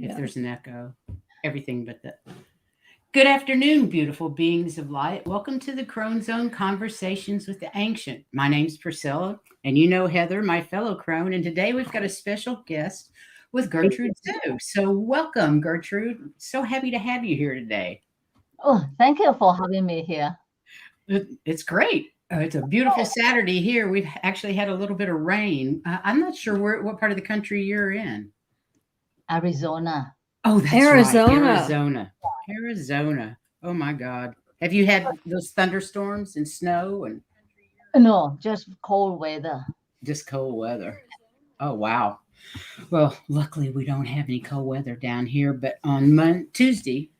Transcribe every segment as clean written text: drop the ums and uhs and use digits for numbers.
if there's an echo. Everything but the. Good afternoon, beautiful beings of light. Welcome to the Crone Zone Conversations with the Ancient. My name's Priscilla, and you know Heather, my fellow Crone, and today we've got a special guest with Gertrude Hsu. So welcome, Gertrude. So happy to have you here today. Oh, thank you for having me here. It's great. It's a beautiful Saturday here. We've actually had a little bit of rain. I'm not sure what part of the country you're in. Arizona. Oh, that's right. Arizona. Oh my God. Have you had those thunderstorms and snow and No, just cold weather. just cold weather? Oh wow. Well, luckily we don't have any cold weather down here, but on Tuesday,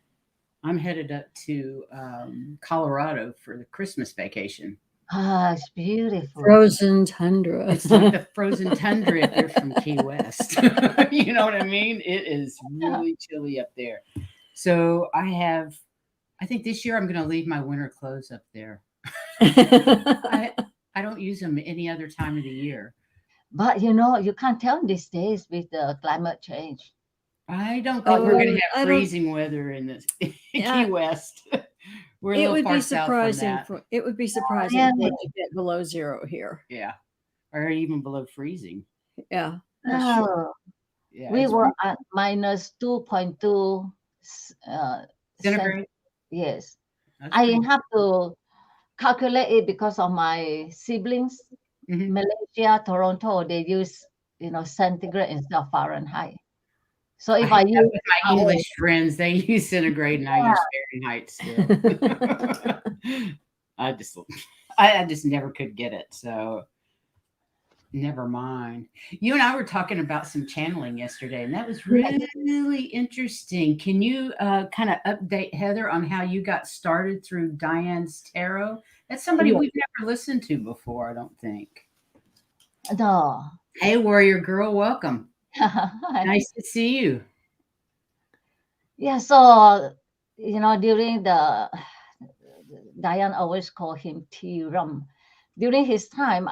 I'm headed up to Colorado for the Christmas vacation. Ah, it's beautiful. Frozen tundra. It's like the frozen tundra if you're from Key West. You know what I mean? It is really chilly up there. So I think this year I'm going to leave my winter clothes up there. I don't use them any other time of the year. But you can't tell these days with the climate change. I don't think we're going to have freezing weather in this Key West. We're it would be surprising. It would be surprising to get below zero here. Yeah, or even below freezing. Yeah. Oh, yeah, we were at minus 2.2 centigrade. Yes, I have to calculate it because of my siblings. Mm-hmm. Malaysia, Toronto, they use centigrade instead of Fahrenheit. So if I use my English friends, they use centigrade and I use Fahrenheit still. I just never could get it. So never mind. You and I were talking about some channeling yesterday, and that was really interesting. Can you kind of update Heather on how you got started through Diane's tarot? That's somebody we've never listened to before, I don't think. No. Hey, warrior girl, welcome. Nice to see you. Yeah, so during the Diane always called him T Rum. During his time,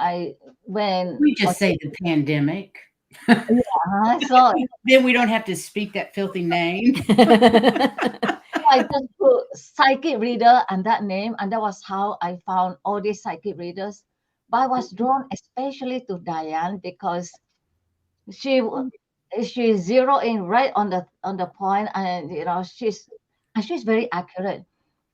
we just say the pandemic. Yeah, so then we don't have to speak that filthy name. I just put psychic reader and that name, and that was how I found all these psychic readers. But I was drawn especially to Diane because she zeroed in right on the point, and she's very accurate.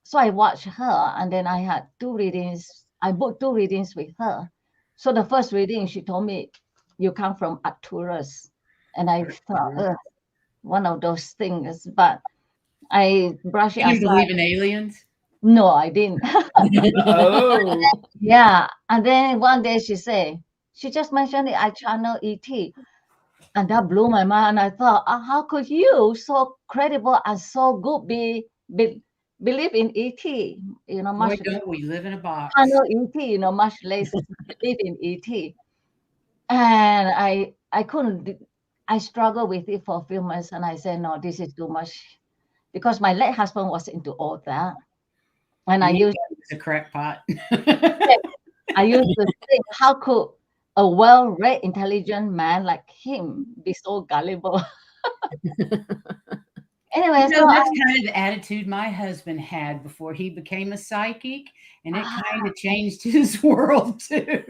So I watched her, and then I had 2 readings. I booked 2 readings with her. So the first reading, she told me, "You come from Arcturus," and I thought one of those things. But I brushed it aside. You didn't believe in aliens? No, I didn't. Oh, yeah. And then one day she just mentioned it. I channel ET. And that blew my mind. And I thought, how could you, so credible and so good, believe in ET? Why don't we live in a box? I know ET, much less believe in ET. And I couldn't. I struggled with it for a few months, and I said, no, this is too much, because my late husband was into all that, and I used the crackpot. I used to think, how could a well-read, intelligent man like him be so gullible? Anyway, so that's kind of the attitude my husband had before he became a psychic, and it kind of changed his world too.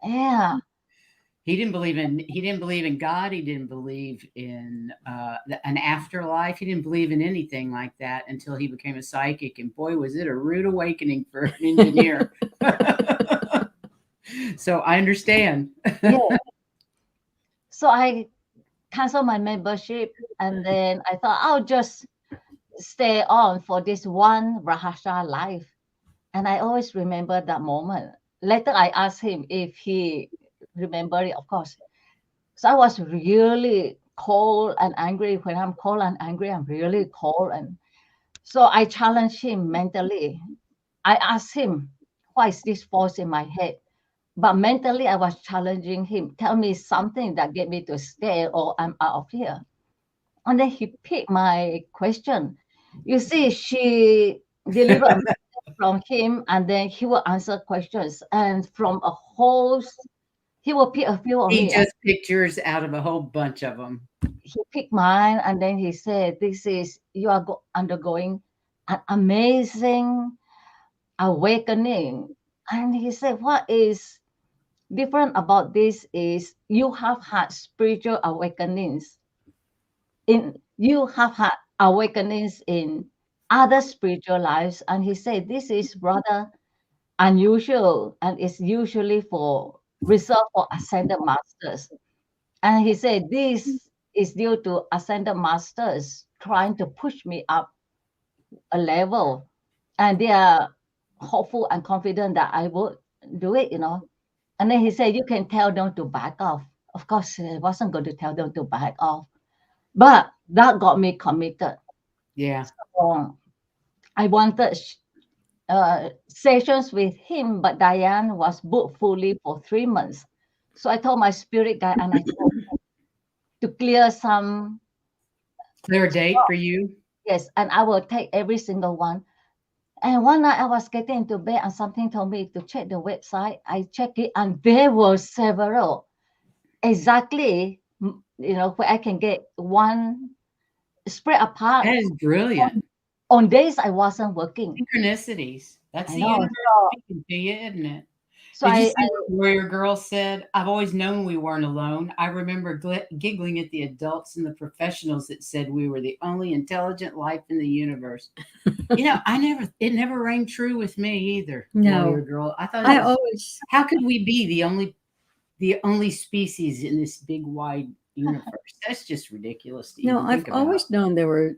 Yeah. He didn't believe in God. He didn't believe in an afterlife. He didn't believe in anything like that until he became a psychic. And boy, was it a rude awakening for an engineer. So I understand. Yeah. So I canceled my membership, and then I thought I'll just stay on for this one Rahasya life. And I always remember that moment. Later, I asked him if he remembered it, of course. So I was really cold and angry. When I'm cold and angry, I'm really cold. And so I challenged him mentally. I asked him, why is this voice in my head? But mentally, I was challenging him. Tell me something that get me to stay, or I'm out of here. And then he picked my question. You see, she delivered a message from him, and then he will answer questions. And from a whole he will pick a few of He me. just picked yours out of a whole bunch of them. He picked mine, and then he said, "This is you are undergoing an amazing awakening." And he said, "What is different about this is you have had spiritual awakenings. You have had awakenings in other spiritual lives." And he said, "This is rather unusual, and it's usually reserved for ascended masters." And he said, "This is due to ascended masters trying to push me up a level, and they are hopeful and confident that I will do it, And then he said, "You can tell them to back off." Of course, I wasn't going to tell them to back off, but that got me committed. Yeah. So I wanted sessions with him, but Diane was booked fully for 3 months. So I told my spirit guide, and I told him to clear some. Clear a date for you? Yes, and I will take every single one. And one night I was getting into bed, and something told me to check the website. I checked it, and there were several exactly, where I can get one spread apart. That is brilliant. On days I wasn't working. Synchronicities. That's I the know. universe speaking to you, isn't it? So Did you see what Warrior Girl said? I've always known we weren't alone. I remember giggling at the adults and the professionals that said we were the only intelligent life in the universe. It never rang true with me either. No. Warrior Girl. I thought how could we be the only species in this big wide universe? That's just ridiculous. No, I've always known there were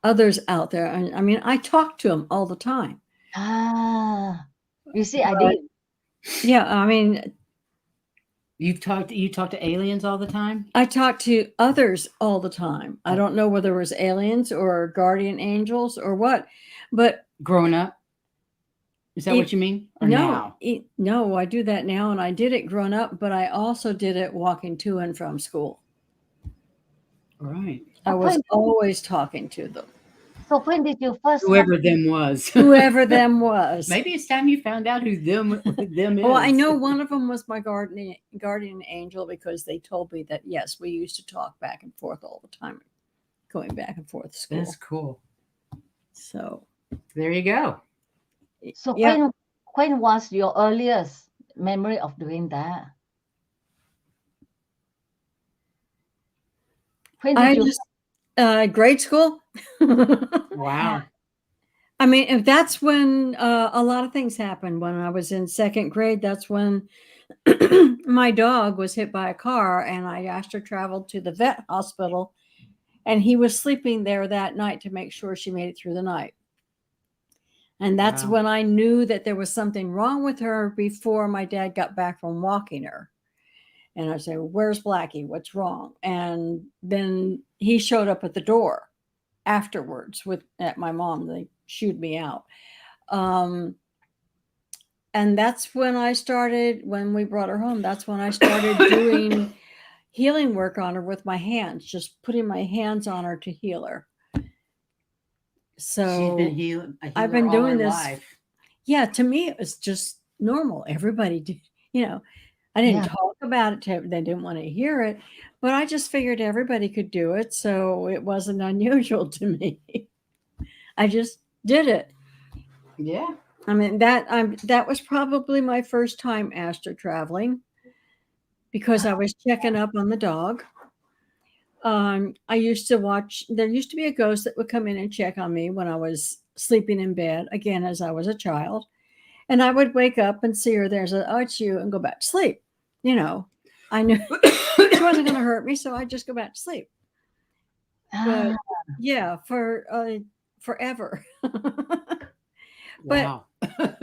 others out there. I mean, I talk to them all the time. You see, I did. Yeah, I mean, you talk to aliens all the time? I talk to others all the time. I don't know whether it was aliens or guardian angels or what, but growing up. Is that what you mean? Or no, no, I do that now, and I did it growing up, but I also did it walking to and from school. Right. I was always talking to them. So when did you first? Whoever them was. Whoever them was. Maybe it's time you found out who them is. Well, I know one of them was my guardian angel, because they told me that, yes, we used to talk back and forth all the time, going back and forth to school. That's cool. So there you go. So when was your earliest memory of doing that? When did grade school. Wow. I mean, if that's when a lot of things happened. When I was in second grade, that's when my dog was hit by a car, and I asked her to travel to the vet hospital, and he was sleeping there that night to make sure she made it through the night. And that's when I knew that there was something wrong with her before my dad got back from walking her. And I said, "Where's Blackie? What's wrong?" And then he showed up at the door afterwards at my mom. They shooed me out. And that's when when we brought her home, that's when I started doing healing work on her with my hands, just putting my hands on her to heal her. So I've been doing this. Life. Yeah, to me, it was just normal. Everybody did, I didn't talk about it. They didn't want to hear it, but I just figured everybody could do it. So it wasn't unusual to me. I just did it. Yeah. I mean, that was probably my first time astral traveling, because I was checking up on the dog. I used to watch, there used to be a ghost that would come in and check on me when I was sleeping in bed, again, as I was a child. And I would wake up and see her there, say, "Oh, it's you," and go back to sleep. I knew she wasn't going to hurt me, so I'd just go back to sleep. But yeah, for forever. But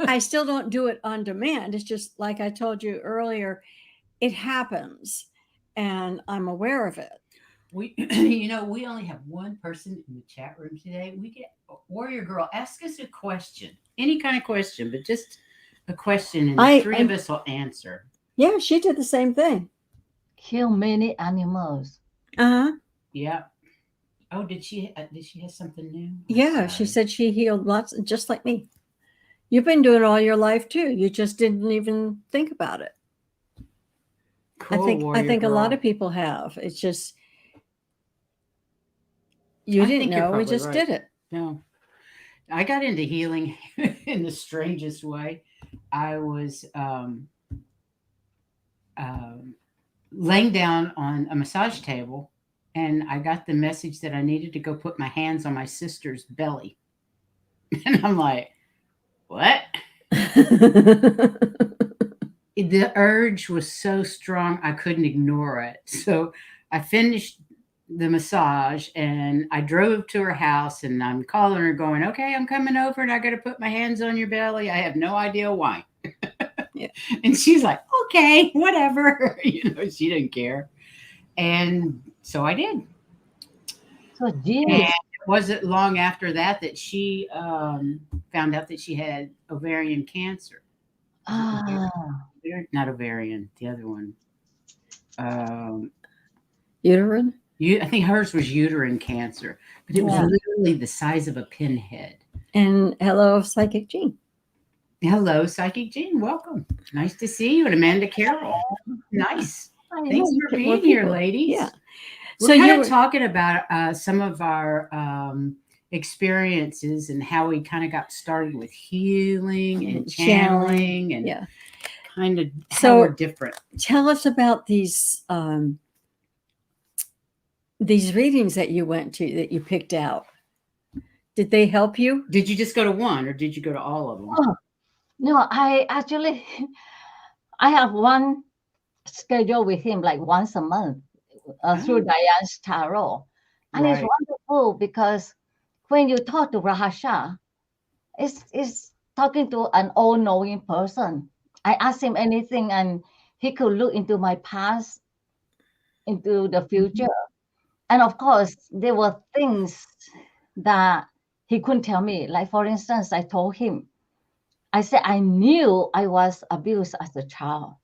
I still don't do it on demand. It's just like I told you earlier, it happens, and I'm aware of it. We only have one person in the chat room today. We get Warrior Girl, ask us a question, any kind of question, but just a question, and the three of us will answer. Yeah, she did the same thing. Kill many animals. Yeah. Oh, did she have something new? Yeah, she said she healed lots, just like me. You've been doing it all your life too. You just didn't even think about it. Cool, I warrior think a lot girl. of people have. It's just you I didn't think you're know. We probably just right. did it. No, I got into healing in the strangest way. I was um, laying down on a massage table, and I got the message that I needed to go put my hands on my sister's belly. And I'm like, what? The urge was so strong, I couldn't ignore it. So I finished the massage and I drove to her house, and I'm calling her going, okay, I'm coming over and I got to put my hands on your belly. I have no idea why. Yeah. And she's like, okay, whatever. She didn't care. And so I did. So And genius. it wasn't long after that that she found out that she had ovarian cancer. Ah, Not ovarian, the other one. Uterine. I think hers was uterine cancer, but it was Yeah. literally the size of a pinhead. And hello, Psychic Jean. Hello, Psychic Jean. Welcome. Nice to see you. And Amanda Carroll. Nice. I know, Thanks for we're being here, people. ladies. Yeah. We're So kind you of talking about some of our experiences and how we kind of got started with healing and channeling and yeah. kind of how So- we're different. Tell us about these readings that you went to that you picked out. Did they help you? Did you just go to one or did you go to all of them? Oh, no, I actually, I have one schedule with him like once a month through Diane's tarot. And it's Right. wonderful because when you talk to Rahasha, it's talking to an all-knowing person. I asked him anything and he could look into my past, into the future. And of course, there were things that he couldn't tell me. Like, for instance, I told him, I said, I knew I was abused as a child.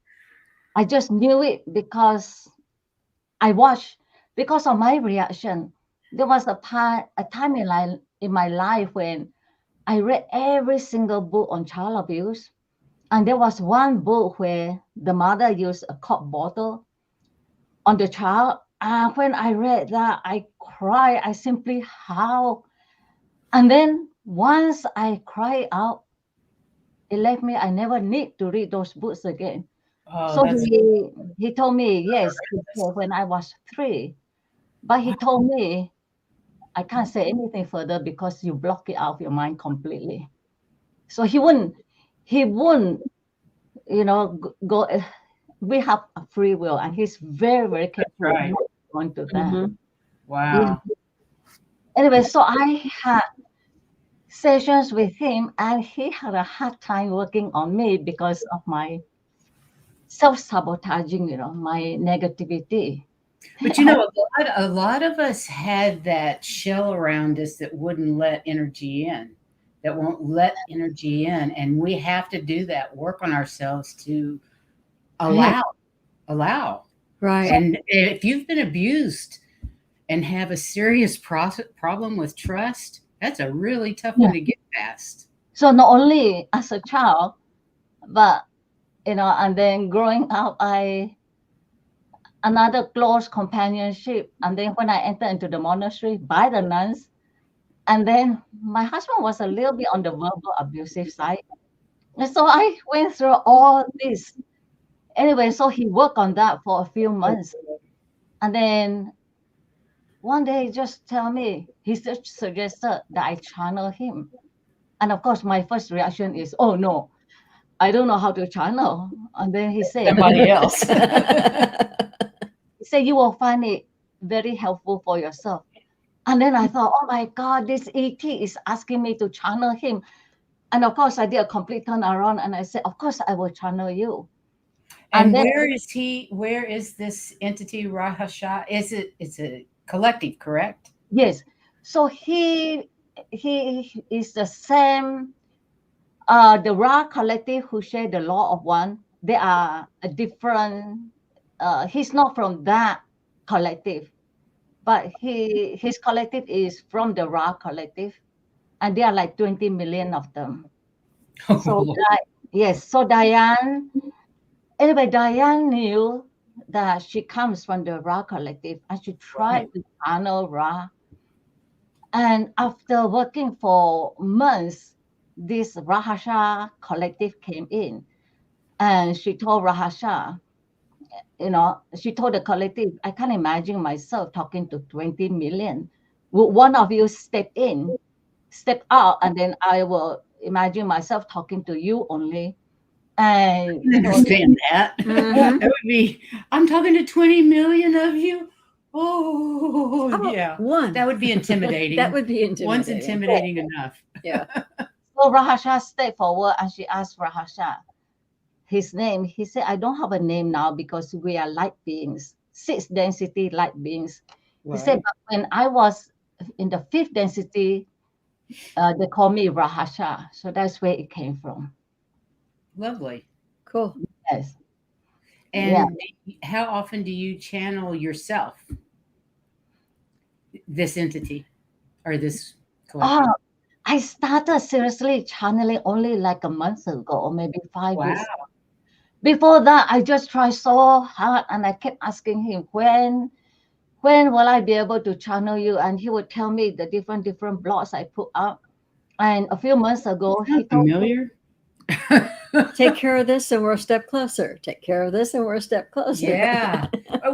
I just knew it because I watched, because of my reaction. There was a time in my life when I read every single book on child abuse. And there was one book where the mother used a Coke bottle on the child. And when I read that, I cried. I simply howled. And then once I cried out, it left me. I never need to read those books again. Oh, So that's he told me, yes, he said when I was 3. But he told me, I can't say anything further because you block it out of your mind completely. So he wouldn't, go. We have a free will, and he's very, very careful right. not going to that. Mhm. Wow. Anyway, so I had sessions with him, and he had a hard time working on me because of my self-sabotaging, my negativity. But a lot of us had that shell around us that wouldn't let energy in, that won't let energy in. And we have to do that, work on ourselves to allow. Right. And if you've been abused and have a serious problem with trust, that's a really tough one to get past. So not only as a child, but and then growing up, another close companionship. And then when I entered into the monastery by the nuns, and then my husband was a little bit on the verbal abusive side. And so I went through all this. Anyway, so he worked on that for a few months. And then one day he just tell me, he just suggested that I channel him. And of course, my first reaction is, oh no, I don't know how to channel. And then he said, Somebody else. he said, you will find it very helpful for yourself. And then I thought, oh my God, this ET is asking me to channel him. And of course, I did a complete turnaround and I said, of course, I will channel you. And then, where is this entity, Rahasha? It's a collective, correct? yes. So he is the same, the Ra collective who share the law of one. They are a different, he's not from that collective, but his collective is from the Ra collective. And there are like 20 million of them. So yes, so Diane knew that she comes from the Ra collective, and she tried Right. to channel Ra. And after working for months, this Rahasha collective came in, and she told Rahasha, she told the collective, I can't imagine myself talking to 20 million. Would one of you step in, step out, and then I will imagine myself talking to you only. And I can understand that. Mhm. That would be, I'm talking to 20 million of you. Oh, How about yeah. one? That would be intimidating. That would be intimidating. One's intimidating enough. Yeah. so Rahasha stepped forward and she asked Rahasha his name. He said, I don't have a name now because we are light beings, 6th density light beings. He said, but when I was in the 5th density, they call me Rahasha. So that's where it came from. Lovely. Cool. Yes. And how often do you channel yourself, this entity or this collective? Oh, I started seriously channeling only like a month ago, or maybe 5 Wow. weeks. Before that, I just tried so hard, and I kept asking him, when will I be able to channel you? And he would tell me the different blocks I put up. And a few months ago, he told me, Familiar? Take care of this and we're a step closer. Take care of this and we're a step closer. Yeah.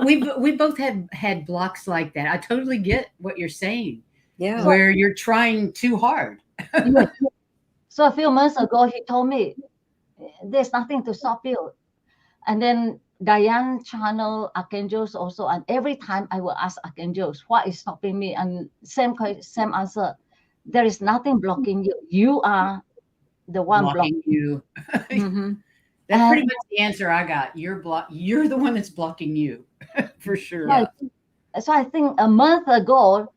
We both had blocks like that. I totally get what you're saying. Yeah. Where you're trying too hard. yes. So a few months ago, he told me, there's nothing to stop you. And then Diane channel archangels also, and every time I will ask archangels, what is stopping me? And same answer, there is nothing blocking you. You are the one blocking you. Mhm. That's pretty much the answer I got. You're the one that's blocking you. For sure. Yeah. So I think a month ago,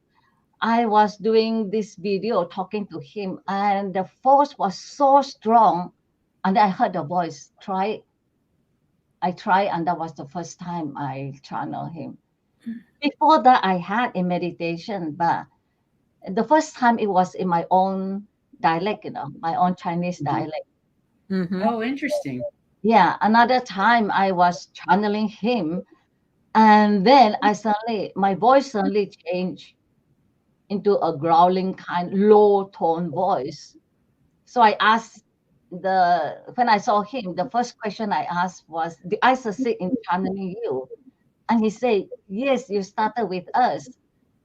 I was doing this video talking to him, and the force was so strong. And I heard the voice, try it. I tried, and that was the first time I channeled him. Before that, I had a meditation, but the first time it was in my own dialect, my own Chinese dialect. Mhm. Oh, interesting. Yeah, another time I was channeling him, and then my voice suddenly changed into a growling kind, low tone voice. So I asked when I saw him, the first question I asked was, did I succeed in channeling you? And he said, yes, you started with us.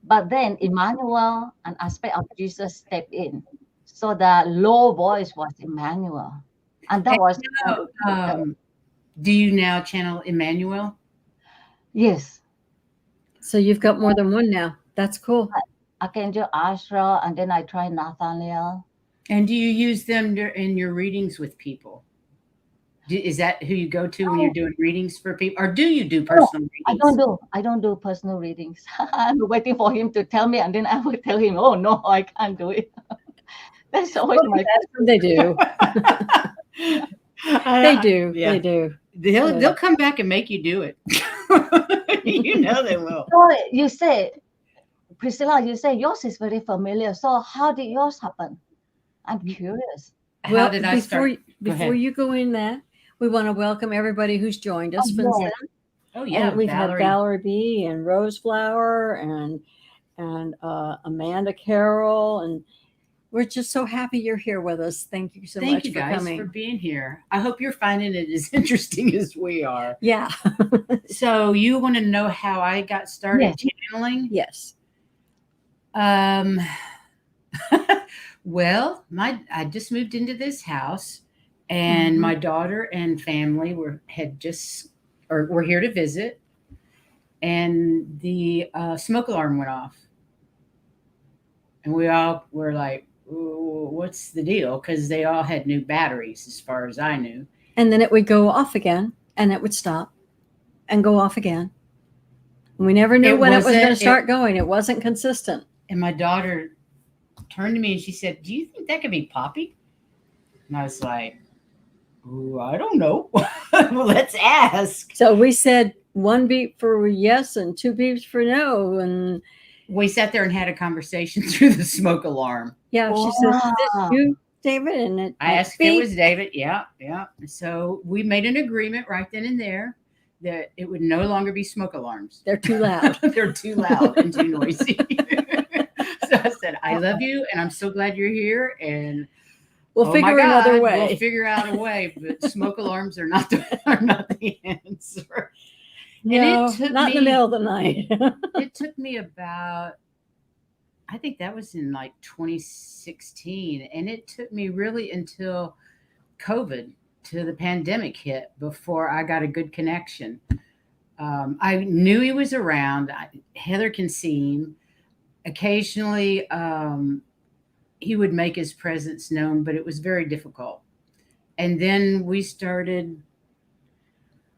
But then Emmanuel, an aspect of Jesus, stepped in. So the low voice was Emmanuel. And that And was, do you now channel Emmanuel? yes, So you've got more than one now. That's cool. Archangel Ashra, and then I tried Nathaniel. And do you use them in your readings with people? Is that who you go to when you're doing readings for people? Or do you do personal readings? I don't do personal readings. I'm waiting for him to tell me, and then I will tell him, oh no, I can't do it. That's always my They do. They do. Yeah. They do. They'll come back and make you do it. You know they will. So you say, Priscilla, you say yours is very familiar. So how did yours happen? I'm curious. How did I start? Before you go in that, we want to welcome everybody who's joined us since then. Oh yeah, and we've had Valerie B and Rose Flower and Amanda Carroll, and we're just so happy you're here with us. Thank you so much you for guys coming. for being here. I hope you're finding it as interesting as we are. Yeah. So you want to know how I got started channeling? Yes. Well, I just moved into this house, and my daughter and family were here to visit, and the smoke alarm went off, and we all were like, "What's the deal?" Because they all had new batteries, as far as I knew. And then it would go off again, and it would stop, and go off again. We never knew when it was going to start going. It wasn't consistent. And my daughter turned to me and she said, "Do you think that could be Poppy?" And I was like, "Ooh, I don't know." Well, let's ask. So we said 1 beep for yes and 2 beeps for no. And we sat there and had a conversation through the smoke alarm. Yeah, she said, "Is this you, David?" And I asked if it was David. Yeah, yeah. So we made an agreement right then and there that it would no longer be smoke alarms. They're too loud. They're too loud and too noisy. So I said, I love you, and I'm so glad you're here. And We'll oh figure my another God, way. We'll figure out a way, but smoke alarms are not the answer. No, it took not in the me- middle of the night. It took me about, I think that was in like 2016, and it took me really until COVID, till the pandemic hit, before I got a good connection. I knew he was around. Heather can see him. Occasionally, he would make his presence known, but it was very difficult. And then we started.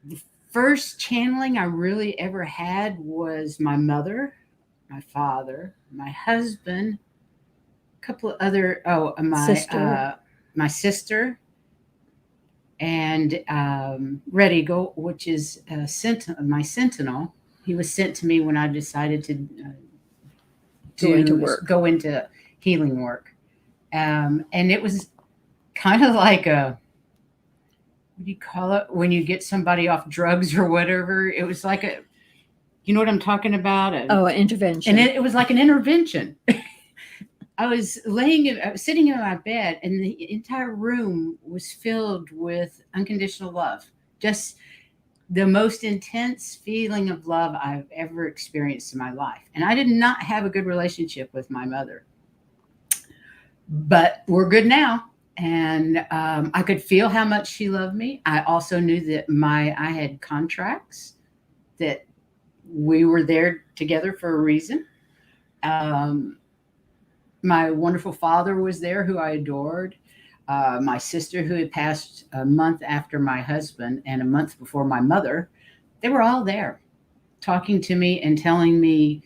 The first channeling I really ever had was my mother, my father, my husband, a couple of other, my sister, and Ready Go, which is my sentinel. He was sent to me when I decided to go into healing work. And it was kind of like what do you call it? When you get somebody off drugs or whatever, it was like you know what I'm talking about? An intervention. And it was like an intervention. I was sitting in my bed, and the entire room was filled with unconditional love. Just the most intense feeling of love I've ever experienced in my life. And I did not have a good relationship with my mother, but we're good now. And I could feel how much she loved me. I also knew that I had contracts, that we were there together for a reason. My wonderful father was there, who I adored. My sister, who had passed a month after my husband and a month before my mother, they were all there talking to me and telling me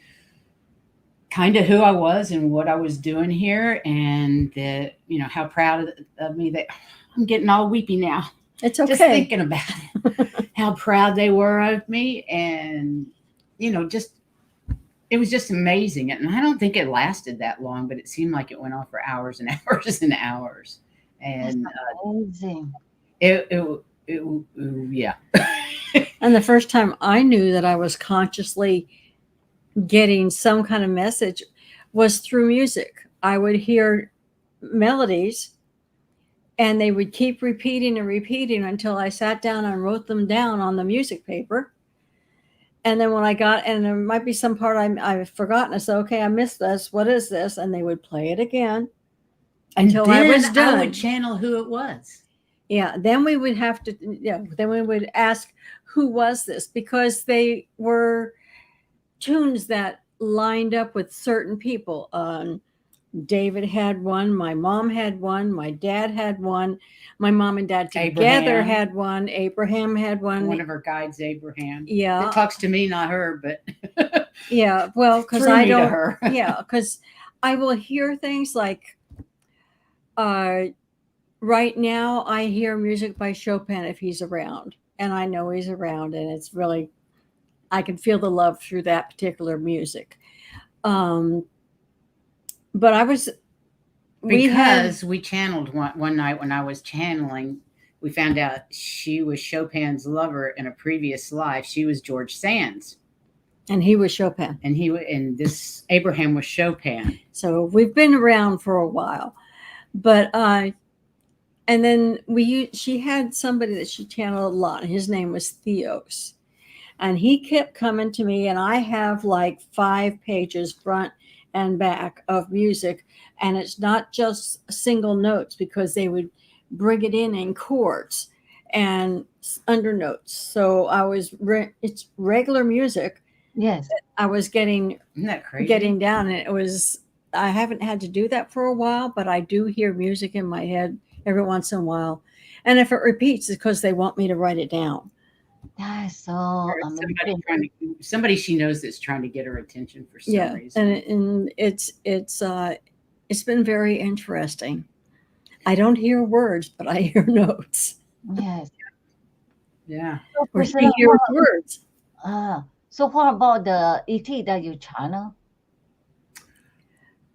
kind of who I was and what I was doing here, and that, how proud of me. That I'm getting all weepy now. It's okay. Just thinking about it, how proud they were of me. And, it was just amazing. And I don't think it lasted that long, but it seemed like it went on for hours and hours and hours. And amazing. Yeah. And the first time I knew that I was consciously getting some kind of message was through music. I would hear melodies, and they would keep repeating and repeating until I sat down and wrote them down on the music paper. And then when and there might be some part I've forgotten, I said, okay, I missed this. What is this? And they would play it again until I was done. I would channel who it was. Yeah. Then we would have to, then we would ask, who was this? Because they were tunes that lined up with certain people. David had one, my mom had one, my dad had one, my mom and dad together had one, Abraham had one. One of her guides, Abraham. Yeah. It talks to me, not her, but yeah, well, because I don't. Her. Yeah, because I will hear things like, right now I hear music by Chopin if he's around, and I know he's around, and it's really, I can feel the love through that particular music. But I was, we channeled one night when I was channeling, we found out she was Chopin's lover in a previous life. She was George Sand's, and he was Chopin, and this Abraham was Chopin. So we've been around for a while, but and then she had somebody that she channeled a lot. His name was Theos, and he kept coming to me, and I have like 5 pages front and back of music, and it's not just single notes, because they would bring it in chords and undernotes. So it's regular music. Yes, I was getting Isn't that crazy? Getting down, and I haven't had to do that for a while, but I do hear music in my head every once in a while, and if it repeats, it's because they want me to write it down. that's so amazing. Somebody she knows that's trying to get her attention for some reason. And it's been very interesting. I don't hear words, but I hear notes. Yes. Yeah. Or she hears words. So what about the ET that you channel?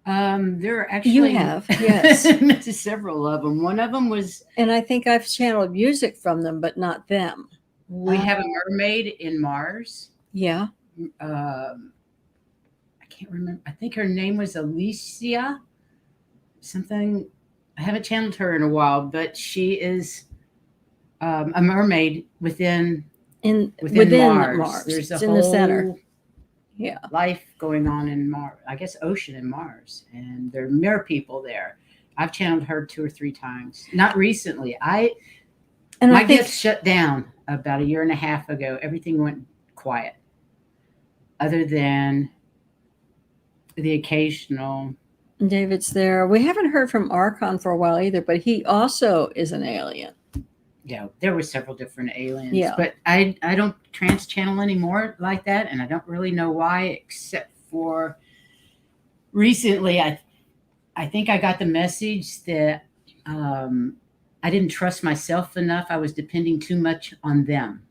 There are actually You have, yes. several of them. One of them was, and I think I've channeled music from them, but not them. We have a mermaid in Mars. Yeah. I can't remember. I think her name was Alicia. Something. I haven't channeled her in a while, but she is a mermaid within Mars. There's It's a in the center. Yeah. life going on in Mars. I guess ocean in Mars, and there are mere people there. I've channeled her 2 or 3 times. Not recently. My gifts shut down about a year and a half ago. Everything went quiet, other than the occasional. David's there. We haven't heard from Archon for a while either, but he also is an alien. Yeah, there were several different aliens. Yeah. But I don't trans channel anymore like that, and I don't really know why, except for recently I think I got the message that I didn't trust myself enough. I was depending too much on them.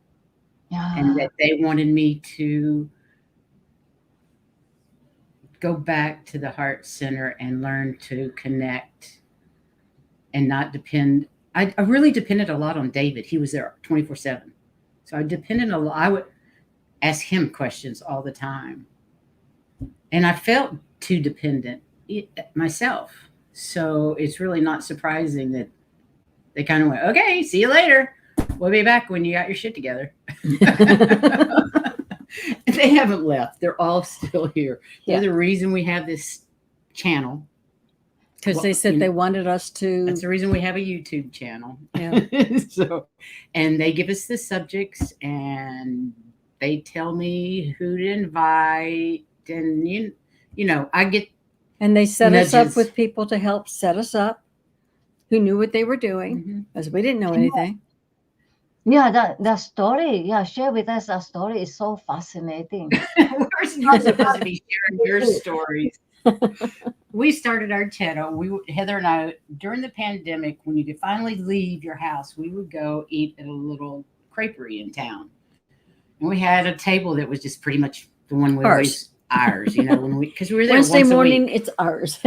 Yeah. And that they wanted me to go back to the heart center and learn to connect and not depend. I really depended a lot on David. He was there 24/7. So I depended a lot. I would ask him questions all the time. And I felt too dependent myself. So it's really not surprising that they kind of went, okay, see you later. We'll be back when you got your shit together. They haven't left. They're all still here. They're the reason we have this channel. Because they said they wanted us to. That's the reason we have a YouTube channel. Yeah. And they give us the subjects and they tell me who to invite. And, you know, I get. And they set nudges. us up with people to help set us up who knew what they were doing because we didn't know anything. Yeah, that story. Yeah, share with us that story is so fascinating. We're not supposed to be sharing your stories. We started our channel. Heather and I, during the pandemic, when you could finally leave your house, we would go eat at a little creperie in town. And we had a table that was just pretty much the one we always ours, you know, because we were there Wednesday once morning, a week. it's ours.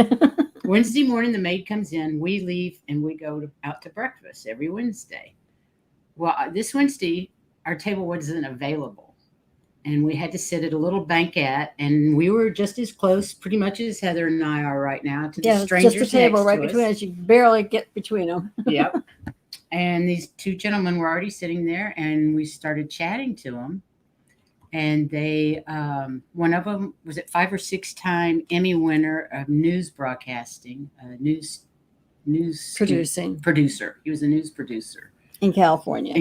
Wednesday morning, the maid comes in, we leave, and we go out to breakfast every Wednesday. Well, this Wednesday, our table wasn't available. And we had to sit at a little banquette, and we were just as close, pretty much as Heather and I are right now, to the strangers just a table next right to between us. us. You barely get between them. Yep. And these 2 gentlemen were already sitting there, and we started chatting to them. And they, one of them was a 5 or 6 time Emmy winner of news broadcasting, news producer. He was a news producer. In California,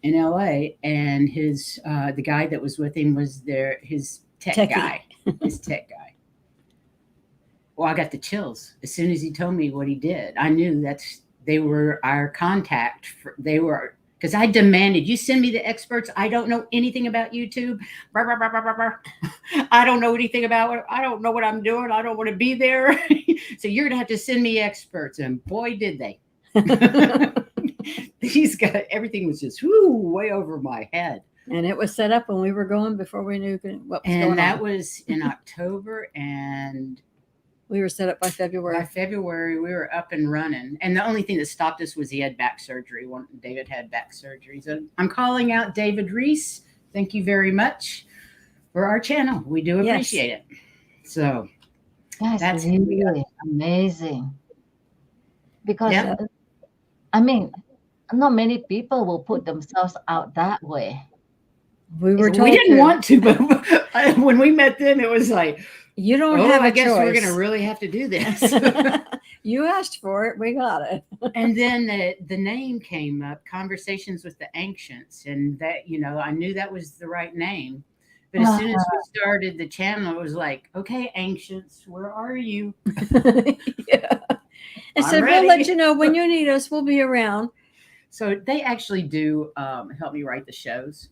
in LA, and his the guy that was with him was his tech guy. Well, I got the chills as soon as he told me what he did. I knew they were our contact. Because I demanded, you send me the experts. I don't know anything about YouTube. I don't know anything about it. I don't know what I'm doing. I don't want to be there. So you're gonna have to send me experts, and boy, did they. These guys, everything was just way over my head. And it was set up when we were going before we knew what was going on. And that was in October, and we were set up by February. By February, we were up and running. And the only thing that stopped us was he had back surgery. David had back surgery. So I'm calling out David Reese. Thank you very much for our channel. We do appreciate it. So that's really amazing. Because I mean, not many people will put themselves out that way. We didn't want to, but when we met them, it was like, you don't have a choice. I guess we're going to really have to do this. You asked for it. We got it. And then the name came up, Conversations with the Ancients. And that, I knew that was the right name. But as soon as we started the channel, it was like, okay, Ancients, where are you? I said, we'll let you know when you need us. We'll be around. So they actually do help me write the shows.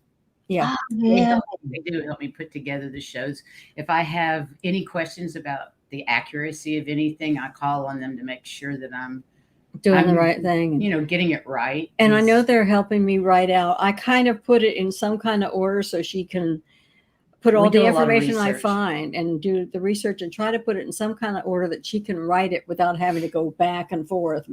Yeah. They do help me put together the shows. If I have any questions about the accuracy of anything, I call on them to make sure that I'm doing the right thing. Getting it right. And I know they're helping me write out. I kind of put it in some kind of order so she can put all the information I find and do the research and try to put it in some kind of order that she can write it without having to go back and forth.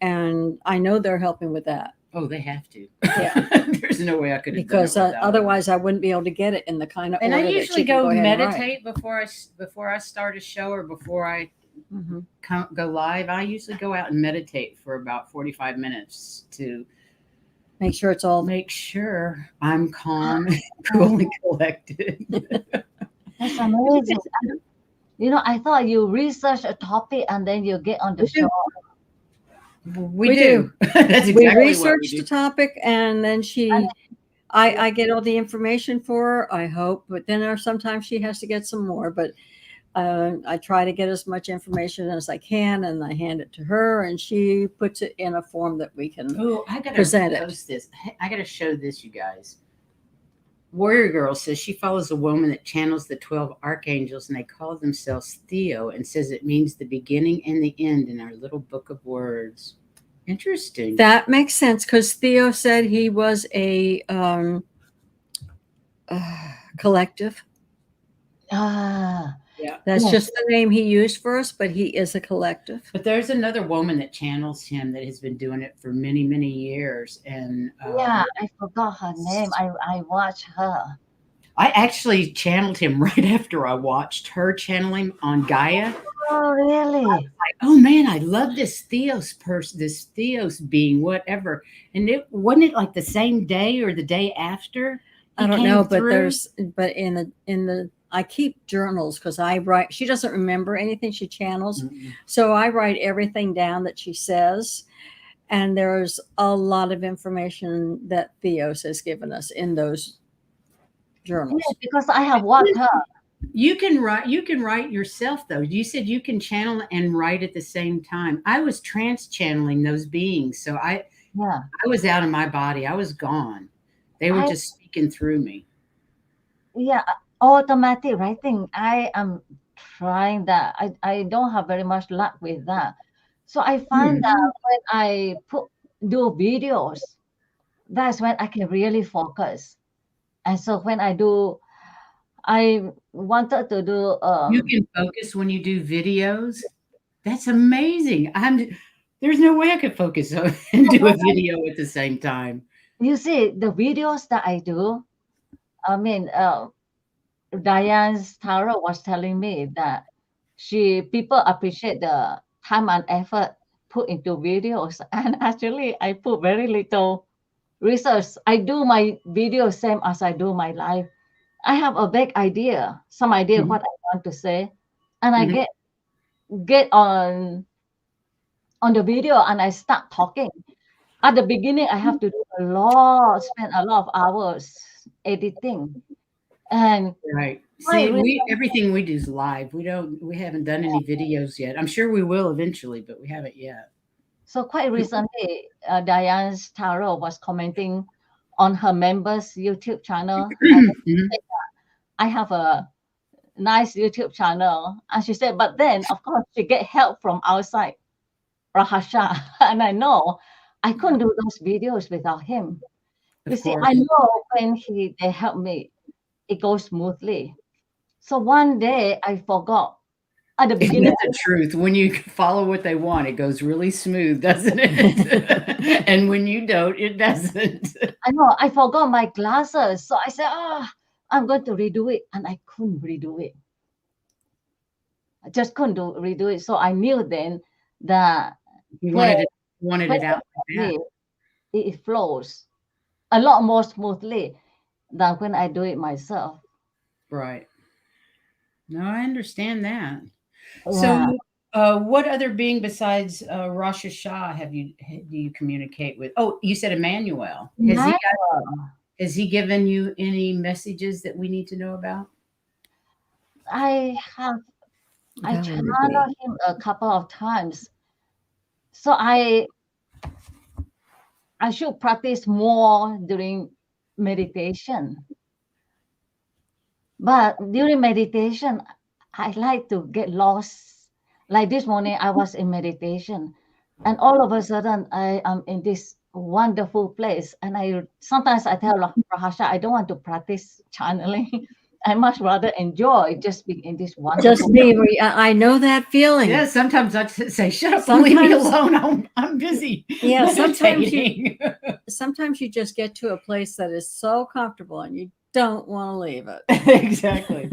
And I know they're helping with that. Oh, they have to. Yeah. There's no way I could have Because done it without otherwise I wouldn't be able to get it in the kind of And order I that usually she can go go ahead and write. meditate before I start a show or before I Mhm. go live. I usually go out and meditate for about 45 minutes to Make sure it's all. make sure I'm calm, cool, and collected. That's amazing. You know, I thought you research a topic and then you get on the We do. show. We do. That's exactly We what we researched do. the topic, and then I get all the information for her, I hope, but then sometimes she has to get some more. But I try to get as much information as I can, and I hand it to her, and she puts it in a form that we can. Oh, I gotta present it. post this. I gotta show this, you guys. Warrior Girl says she follows a woman that channels the 12 archangels, and they call themselves Theo, and says it means the beginning and the end in our little book of words. Interesting. That makes sense, because Theo said he was a collective. Ah, Yeah. That's Yes. just the name he used for us, but he is a collective. But there's another woman that channels him that has been doing it for many, many years. And yeah, I forgot her name. I watched her. I actually channeled him right after I watched her channeling on Gaia. Oh, really? Like, oh man, I love this Theos person, this Theos being, whatever. And it wasn't it like the same day or the day after? I he don't came know, but through? in the I keep journals because I write. She doesn't remember anything she channels, Mm-mm. so I write everything down that she says. And there's a lot of information that Theos has given us in those journals. Yeah, because I have watched her. You can write yourself though. You said you can channel and write at the same time. I was trance channeling those beings, so I Yeah. was out of my body. I was gone. They were I- just speaking through me. Yeah, automatic writing. I am trying that. I don't have very much luck with that. So I find that when I do videos, that's when I can really focus. And so when I wanted to do You can focus when you do videos. That's amazing. There's no way I could focus on and do a video at the same time. you see the videos that I do. I mean, Diane's Tarot was telling me that people appreciate the time and effort put into videos, and actually I put very little research. I do my video same as I do my life. I have a vague idea, some idea Mhm. what I want to say, and I Mhm. get on the video and I start talking. At the beginning, I have to do spend a lot of hours editing, and Right. quite See, everything we do is live. We haven't done any videos yet. I'm sure we will eventually, but we haven't yet. So quite recently, Diane's Tarot was commenting on her members' YouTube channel. And Mhm. I have a nice YouTube channel, and she said, but then of course she get help from outside Rahasha, and I know I couldn't do those videos without him. You Of see, course. I know when they help me, it goes smoothly. So one day I forgot at the Isn't beginning. that the truth? When you follow what they want, it goes really smooth, doesn't it? And when you don't, it doesn't. I know I forgot my glasses, so I said, I'm going to redo it, and I couldn't redo it. I just couldn't redo it. So I knew then that You when wanted it out like that. it flows a lot more smoothly than when I do it myself. Right. No, I understand that. Yeah. So, what other being besides Rosh Hashanah do you communicate with? Oh, you said Emmanuel. Has he given you any messages that we need to know about? I channeled him a couple of times. So I should practice more during meditation. But during meditation, I like to get lost. Like this morning, I was in meditation, and all of a sudden, I am in this wonderful place. And sometimes I tell Rahasha, I don't want to practice channeling. I much rather enjoy just being in this wonderful. Just be. I know that feeling. Yeah, sometimes I say, "Shut up and leave me Sometimes- alone. I'm busy." Yeah, sometimes meditating." sometimes you just get to a place that is so comfortable and you don't want to leave it. Exactly.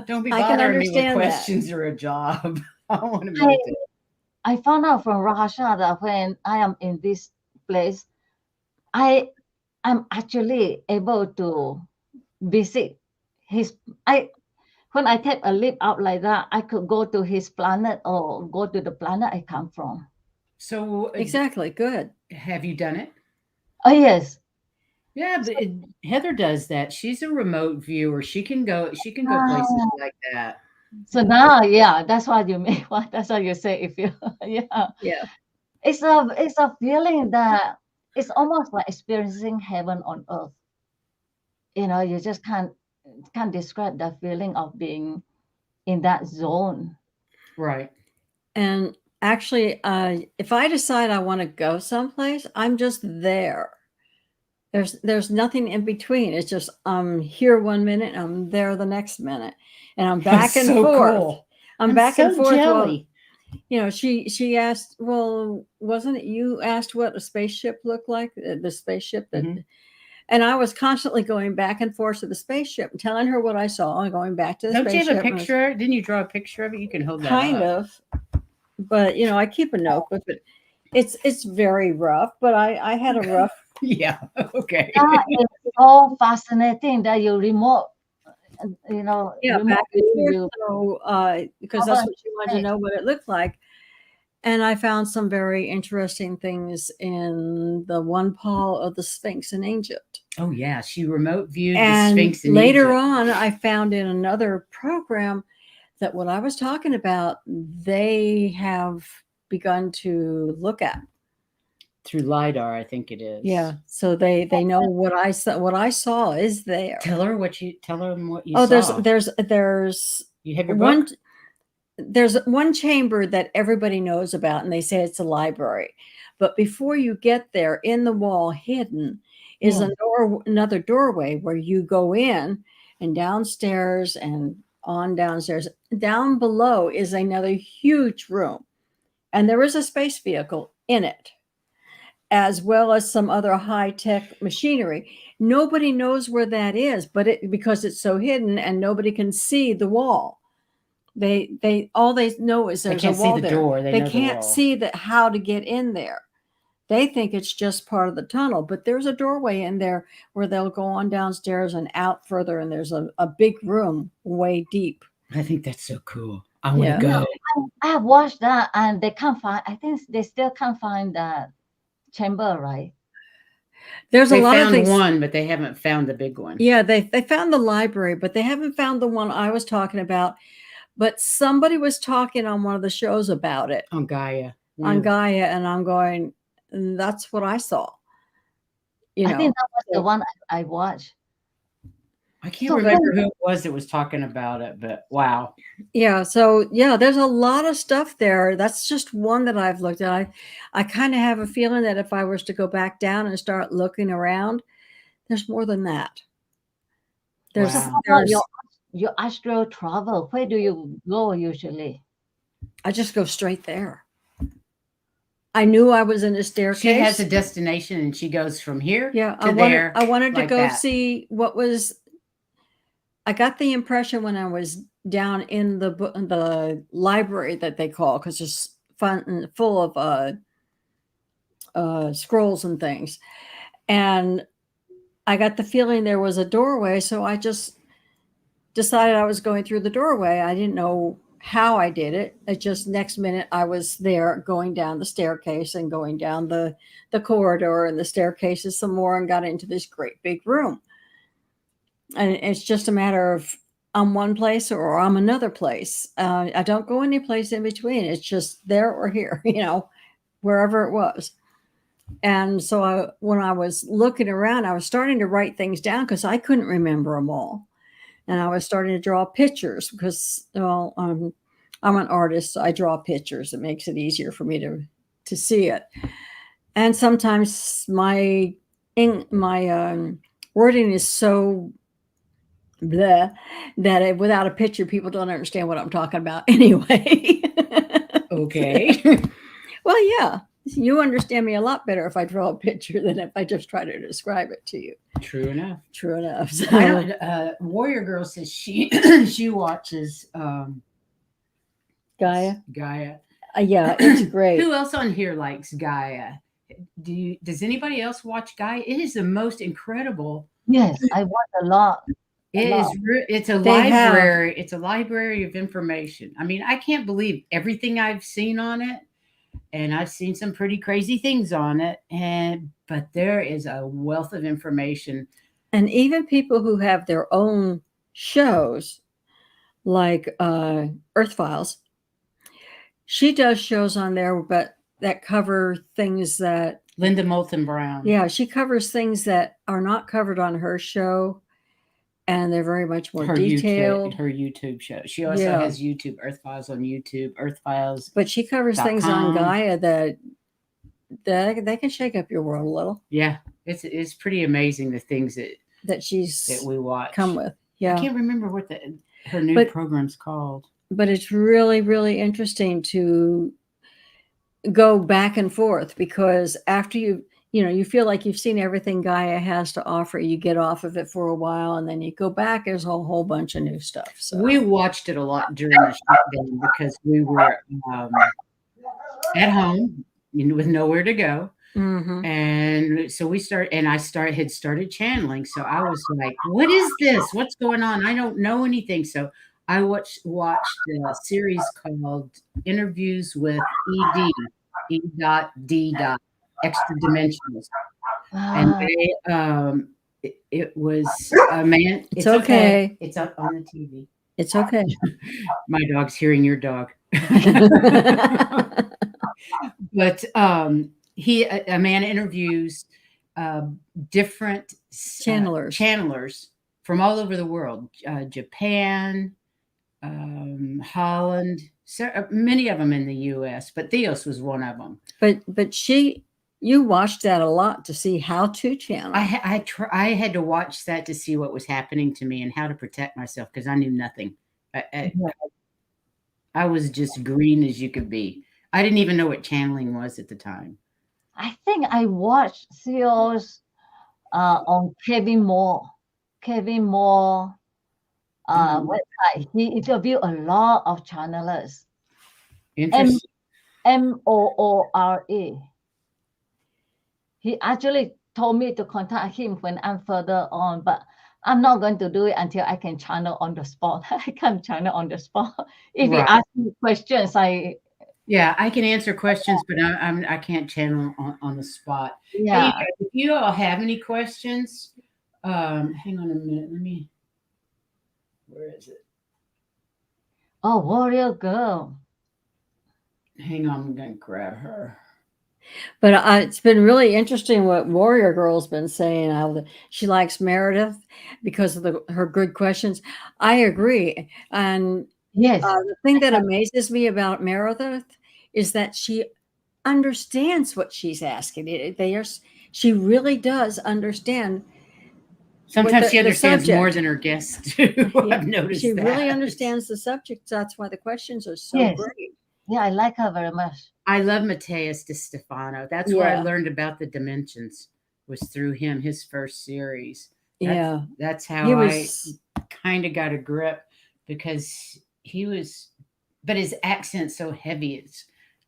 Don't be I can bothering me with understand that. questions or a job. I want to meditate. I found out from Raja that when I am in this place, I'm actually able to visit his. When I take a leap out like that, I could go to his planet or go to the planet I come from. So, Exactly. Good. have you done it? Oh yes. Yeah, but Heather does that. She's a remote viewer. She can go. She can go places like that. So now, yeah, that's what you mean. That's what you say. If you, yeah, Yeah. it's a feeling that it's almost like experiencing heaven on earth. You just can't describe the feeling of being in that zone. Right. And actually, if I decide I want to go someplace, I'm just there. There's nothing in between. It's just I'm here 1 minute, I'm there the next minute, and I'm back and so forth. cool. I'm I'm back so and forth. jelly. Well, she asked, well, wasn't it you asked what a spaceship looked like? The spaceship that, Mhm. and I was constantly going back and forth to the spaceship and telling her what I saw and going back to the Don't you spaceship. have a picture? Didn't you draw a picture of it? You can hold that Kind up. of, but I keep a notebook, but it's very rough. But I had a rough. Yeah. Okay. That is so fascinating that you remote, Yeah, remote back and forth. you. So, because that's what she wanted to know what it looked like. And I found some very interesting things in the one paw of the Sphinx in Egypt. Oh yeah, she remote viewed the And Sphinx in later Egypt. on, I found in another program that what I was talking about, they have begun to look at. Through LiDAR, I think it is. Yeah, so they know what I saw. What I saw is there. Tell her what you Oh, saw. there's You have your one. book? There's one chamber that everybody knows about, and they say it's a library. But before you get there, in the wall, hidden, is another doorway where you go in, and downstairs and on downstairs. Down below is another huge room, and there is a space vehicle in it, as well as some other high-tech machinery. Nobody knows where that is, but because it's so hidden and nobody can see the wall. They all they know is there's a wall see the there. door. They know the can't wall. see how to get in there. They think it's just part of the tunnel, but there's a doorway in there where they'll go on downstairs and out further, and there's a big room way deep. I think that's so cool. I want to Yeah. go. I have watched that, and they can't find. I think they still can't find that chamber, right? There's They a lot of found things. one, but they haven't found the big one. Yeah, they found the library, but they haven't found the one I was talking about. But somebody was talking on one of the shows about it On Gaia. on Gaia, and I'm going, that's what I saw. I think that was the one I watched. I can't remember who it was that was talking about it, but wow. Yeah. So yeah, there's a lot of stuff there. That's just one that I've looked at. I kind of have a feeling that if I was to go back down and start looking around, there's more than that. There's, Wow. Your astral travel. Where do you go usually? I just go straight there. I knew I was in a staircase. She has a destination and she goes from here to I wanted to like go that. see what was. I got the impression when I was down in the library that they call, because it's fun, full of scrolls and things, and I got the feeling there was a doorway, so I just decided I was going through the doorway. I didn't know how I did it. It just next minute I was there, going down the staircase and going down the corridor and the staircases some more, and got into this great big room. And it's just a matter of I'm one place or I'm another place. I don't go any place in between. It's just there or here, wherever it was. And so when I was looking around, I was starting to write things down because I couldn't remember them all. And I was starting to draw pictures because, I'm an artist. So I draw pictures. It makes it easier for me to see it. And sometimes my wording is so blah, without a picture, people don't understand what I'm talking about anyway. Okay. Well, yeah, you understand me a lot better if I draw a picture than if I just try to describe it to you. True enough. True enough. So, I don't. Warrior Girl says she she watches Gaia. Gaia. Yeah, it's great. Who else on here likes Gaia? Does anybody else watch Gaia? It is the most incredible. Yes, I watch a lot. It's a They have- library. It's a library of information. I mean, I can't believe everything I've seen on it, and I've seen some pretty crazy things on it. But there is a wealth of information. And even people who have their own shows, like Earth Files, she does shows on there, but that cover things that Linda Moulton Brown. Yeah, she covers things that are not covered on her show, and they're very much more detailed. Her YouTube show. She also Yeah. has YouTube Earth Files on YouTube. Earth Files. But she covers things on Gaia that they can shake up your world a little. Yeah, it's pretty amazing the things that we watch. Come with. I Yeah, can't remember what her new program's called. but it's really, really interesting to go back and forth, because after you feel like you've seen everything Gaia has to offer, you get off of it for a while, and then you go back, there's a whole bunch of new stuff. So we watched it a lot during the shutdown because we were at home with nowhere to go. Mhm. And so I had started channeling. So I was like, what is this? What's going on? I don't know anything. So I watched a series called Interviews with ED, E.D. Extra Dimensionals. And it was a man. It's okay. It's up on the TV. It's okay. My dog's hearing your dog. But a man interviews different channelers from all over the world, Japan, Holland, many of them in the U.S., but Theos was one of them. But you watched that a lot to see how to channel. I had to watch that to see what was happening to me and how to protect myself, because I knew nothing. I was just green as you could be. I didn't even know what channeling was at the time. I think I watched Theos on Kevin Moore website. He interviewed a lot of channelers. Interesting. Moore. He actually told me to contact him when I'm further on, but I'm not going to do it until I can channel on the spot. I can't channel on the spot. If he asks me questions, I can answer questions, but I can't channel on the spot. Yeah. Hey, if you all have any questions, hang on a minute. Where is it? Oh, Warrior Girl. Hang on, I'm going to grab her. But it's been really interesting what Warrior Girl's been saying. How she likes Meredith because of her good questions. I agree. And yes, the thing that amazes me about Meredith is that she understands what she's asking. She really does understand. Sometimes she understands more than her guests do. I've noticed she that. really understands the subject. That's why the questions are so great. Yeah, I like her very much. I love Matthias de Stefano. That's where I learned about the dimensions, was through him, his first series. That's how I kind of got a grip, because but his accent's so heavy, it's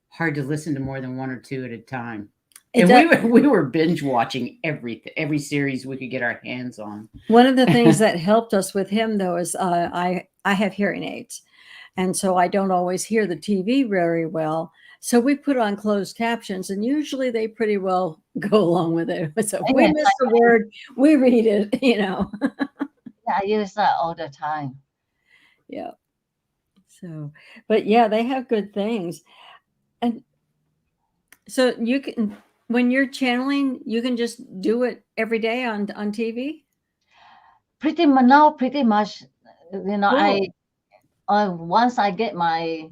hard to listen to more than one or two at a time. And we were binge watching every series we could get our hands on. One of the things that helped us with him, though, is I have hearing aids, and so I don't always hear the TV very well. So we put on closed captions, and usually they pretty well go along with it. So if we miss a word, we read it. Yeah, I use that all the time. Yeah. So, but yeah, they have good things, and so you can. When you're channeling, you can just do it every day on TV? Pretty much, cool. Once I get I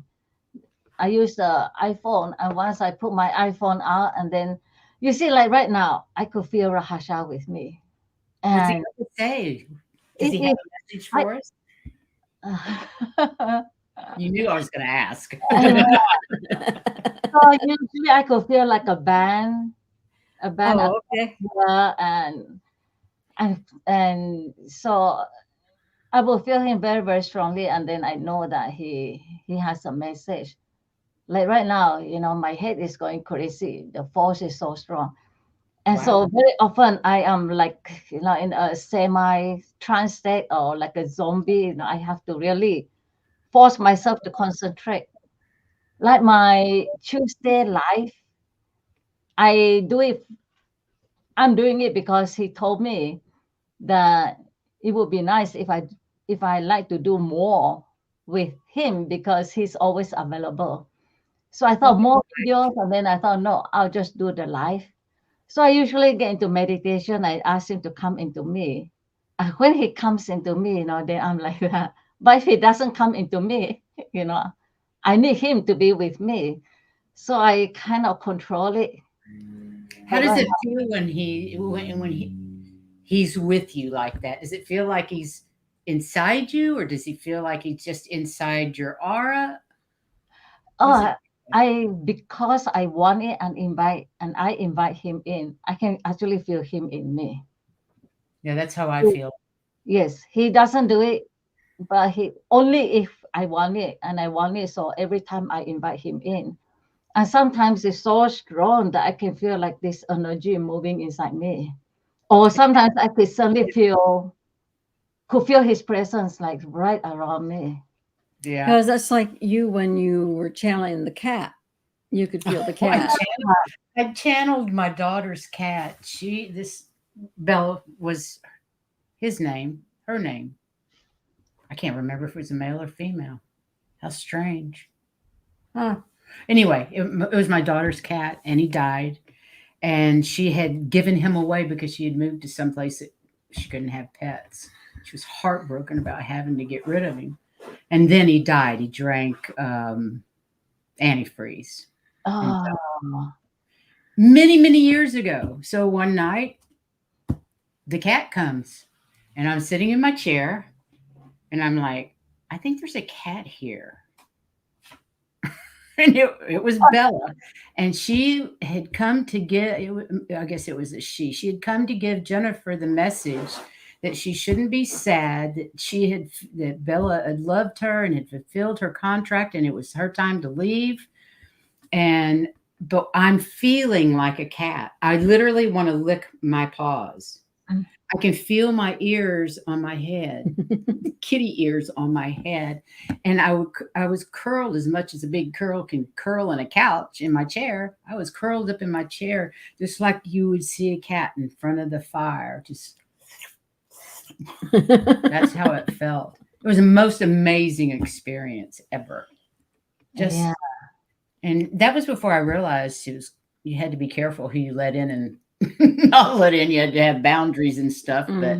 use the iPhone, and once I put my iPhone out, and then you see, like right now, I could feel Rahasha with me. And what's he say? Does he have a message for us? So You knew I was going to ask. usually I could feel like a band Oh, okay. atmosphere, and so I will feel him very, very strongly, and then I know that he has a message. Like right now, my head is going crazy. The force is so strong. And Wow. so very often I am like, in a semi trance state or like a zombie. I have to really force myself to concentrate. Like my Tuesday life, I do it. I'm doing it because he told me that it would be nice if I like to do more with him because he's always available. So I thought more videos, and then I thought, no, I'll just do the live. So I usually get into meditation. I ask him to come into me. And when he comes into me, then I'm like that. But if he doesn't come into me, I need him to be with me. So I kind of control it. How does it feel when he's with you like that? Does it feel like he's inside you, or does he feel like he's just inside your aura? Oh, because I want it and I invite him in, I can actually feel him in me. Yeah, that's how I feel. Yes, he doesn't do it, but he only if I want it, and I want it. So every time I invite him in, and sometimes it's so strong that I can feel like this energy moving inside me, or sometimes I could suddenly could feel his presence like right around me. Yeah, Because that's like you when you were channeling the cat. You could feel the cat. I channeled my daughter's cat. Bella was his name, her name. I can't remember if it was a male or female. How strange. Huh. Anyway, it was my daughter's cat, and he died. And she had given him away because she had moved to someplace that she couldn't have pets. She was heartbroken about having to get rid of him. And then he died. He drank antifreeze. Oh, Many, many years ago. So one night, the cat comes, and I'm sitting in my chair, and I'm like, I think there's a cat here. And it was Bella, and she had come to I guess it was a she. She had come to give Jennifer the message that she shouldn't be sad, that Bella had loved her and had fulfilled her contract, and it was her time to leave. But I'm feeling like a cat. I literally want to lick my paws. I can feel my ears on my head, kitty ears on my head. And I was curled as much as a big curl can curl in a couch in my chair. I was curled up in my chair, just like you would see a cat in front of the fire. That's how it felt. It was the most amazing experience ever. yeah. And that was before I realized you had to be careful who you let in and not let in. You had to have boundaries and stuff. But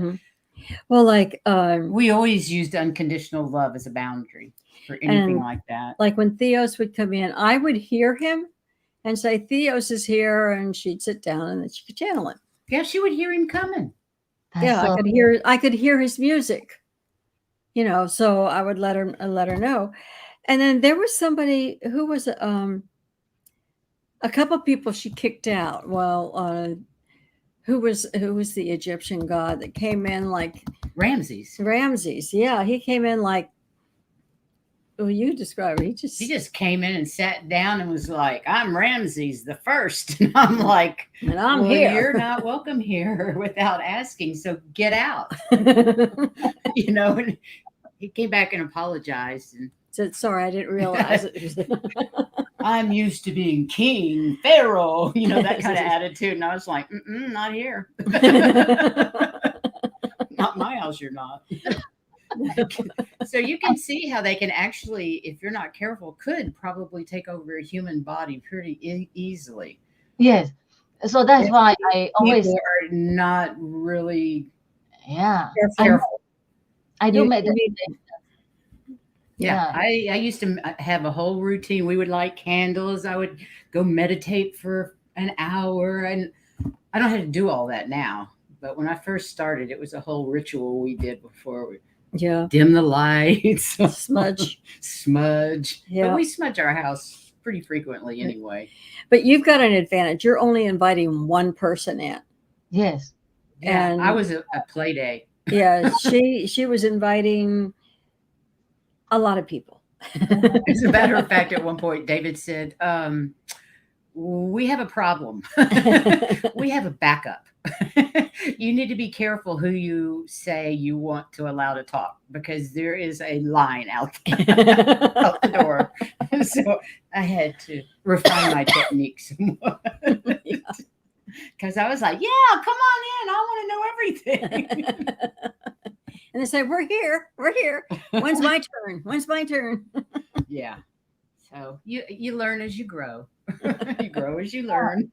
well, like we always used unconditional love as a boundary for anything like that. Like when Theos would come in, I would hear him and say, Theos is here, and she'd sit down and then she could channel him. Yeah, she would hear him coming. I could hear his music. So I would let her know. And then there was somebody who was a couple people she kicked out. Well, who was the Egyptian god that came in like Ramses? Yeah, he came in like. Well, you describe it. He just came in and sat down and was like, "I'm Ramses the First," and I'm like, "And I'm here. You're not welcome here without asking. So get out." And he came back and apologized and said, "Sorry, I didn't realize it." I'm used to being king, pharaoh, that kind of attitude. And I was like, not here. Not my house, you're not. So you can see how they can actually, if you're not careful, could probably take over a human body pretty easily. Yes. So that's why I always are not really careful. I do meditation. Yeah, I used to have a whole routine. We would light candles. I would go meditate for an hour, and I don't have to do all that now. But when I first started, it was a whole ritual we did before we Yeah. dim the lights, Smudge. smudge. Yeah. But we smudge our house pretty frequently anyway. But you've got an advantage. You're only inviting one person in. Yes. Yeah, And I was a play day. yeah, she was inviting a lot of people. As a matter of fact, at one point, David said, we have a problem. We have a backup. You need to be careful who you say you want to allow to talk because there is a line out the door. So I had to refine my techniques more. Because I was like, yeah, come on in. I want to know everything. And they say, we're here. When's my turn? Yeah. So you learn as you grow. You grow as you learn.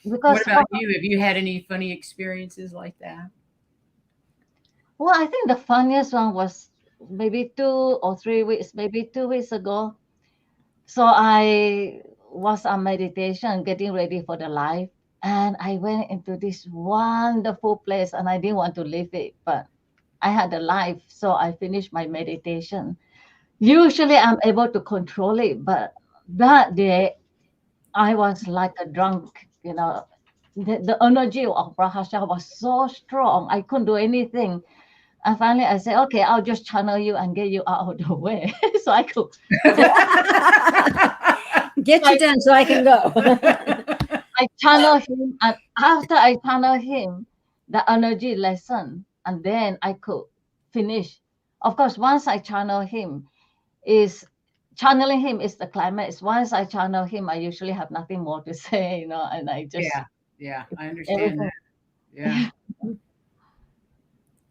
Because What about you? Have you had any funny experiences like that? well, I think the funniest one was maybe 2 or 3 weeks, maybe 2 weeks ago. So I was on meditation, getting ready for the life, and I went into this wonderful place, and I didn't want to leave it, but I had a life, so I finished my meditation. Usually, I'm able to control it, but that day I was like a drunk. The energy of Rahasha was so strong. I couldn't do anything. And finally, I said, okay, I'll just channel you and get you out of the way. So I could Get you done so I can go. I channel him. And after I channel him, the energy lessened. And then I could finish. Of course, once I channel him, channeling him is the climax. Once I channel him, I usually have nothing more to say, and I just Yeah, I understand everything. that. Yeah.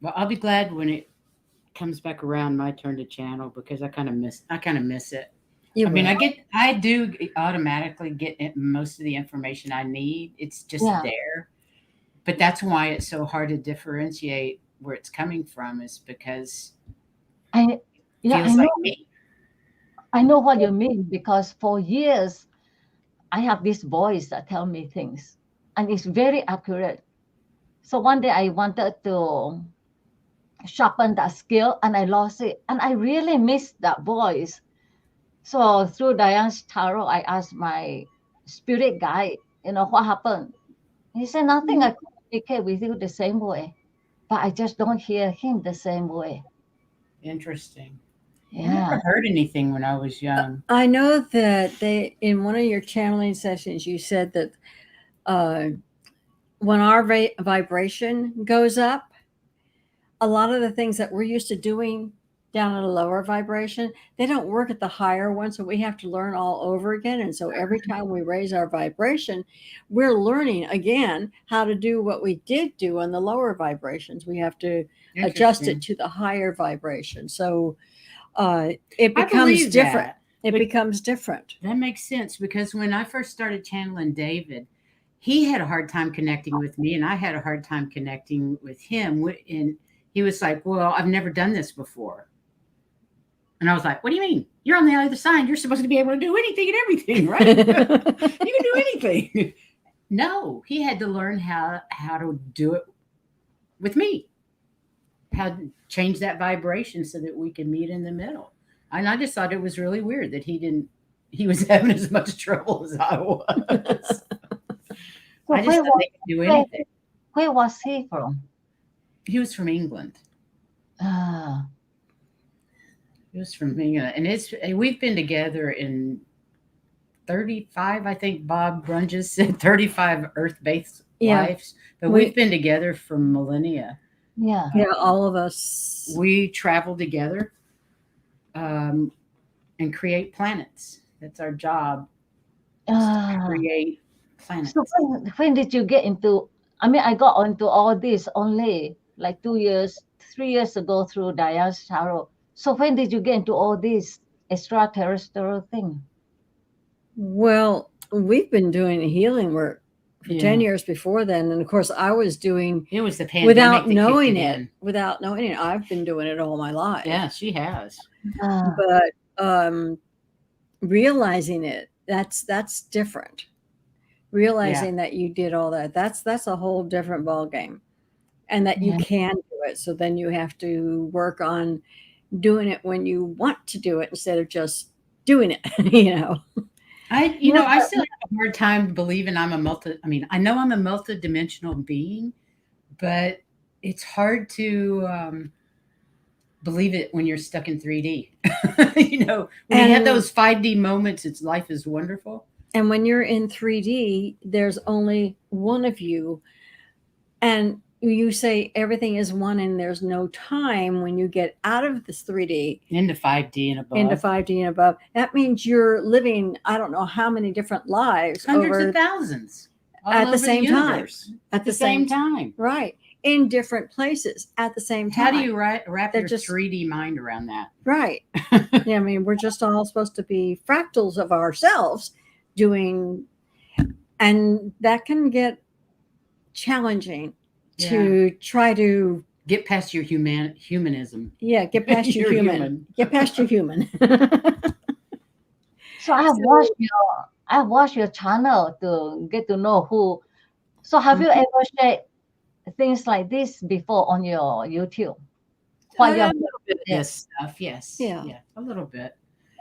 Well, I'll be glad when it comes back around my turn to channel because I kind of miss it. You I mean, will. I do automatically get most of the information I need. It's just Yeah. there. But that's why it's so hard to differentiate where it's coming from is because I it yeah, feels like me. I know what you mean because for years I have this voice that tell me things and it's very accurate. So one day I wanted to sharpen that skill and I lost it. And I really missed that voice. So through Diane's tarot, I asked my spirit guide, what happened? He said, nothing, I communicate with you the same way, but I just don't hear him the same way. Interesting. I Yeah. never heard anything when I was young. I know that in one of your channeling sessions, you said that when our vibration goes up, a lot of the things that we're used to doing down at a lower vibration, they don't work at the higher one. So we have to learn all over again. And so every time we raise our vibration, we're learning again how to do what we did do on the lower vibrations. We have to adjust it to the higher vibration. So it becomes different. It becomes different. That makes sense because when I first started channeling David, he had a hard time connecting with me and I had a hard time connecting with him. And he was like, well, I've never done this before. And I was like, what do you mean? You're on the other side. You're supposed to be able to do anything and everything, right? You can do anything. No, he had to learn how to do it with me, how to change that vibration so that we can meet in the middle. And I just thought it was really weird that he was having as much trouble as I was. So I just thought they could do anything. Where was he from? He was from England. He was from England. And we've been together in 35, I think Bob Brunges said 35 Earth-based lives. But we've been together for millennia. Yeah. Yeah, all of us. We travel together and create planets. That's our job. Create planets. So when did you get into, I got into all this only like 3 years ago through Diane's tarot. So when did you get into all this extraterrestrial thing? Well, we've been doing healing work for 10 years before then. And of course, I was doing it was the pandemic without knowing it. Without knowing it. I've been doing it all my life. Yeah, she has. But realizing it, that's different. realizing that you did all that. That's a whole different ball game, and that you Yeah. can do it. So then you have to work on doing it when you want to do it instead of just doing it. I still have a hard time believing I know I'm a multidimensional being, but it's hard to believe it when you're stuck in 3D. When you have those 5D moments, life is wonderful. And when you're in 3D, there's only one of you. And you say everything is one and there's no time. When you get out of this 3D into 5D and above, that means you're living, I don't know how many different lives. Hundreds of thousands. At the same time. At the same time. Right. In different places at the same time. How do you wrap your 3D mind around that? Right. Yeah, I mean, we're just all supposed to be fractals of ourselves doing, and that can get challenging to try to get past your humanism. Yeah, get past your human. Get past your human. So I watched your channel to get to know who. So have you ever shared things like this before on your YouTube? A little bit of this stuff, yes. Yeah, a little bit.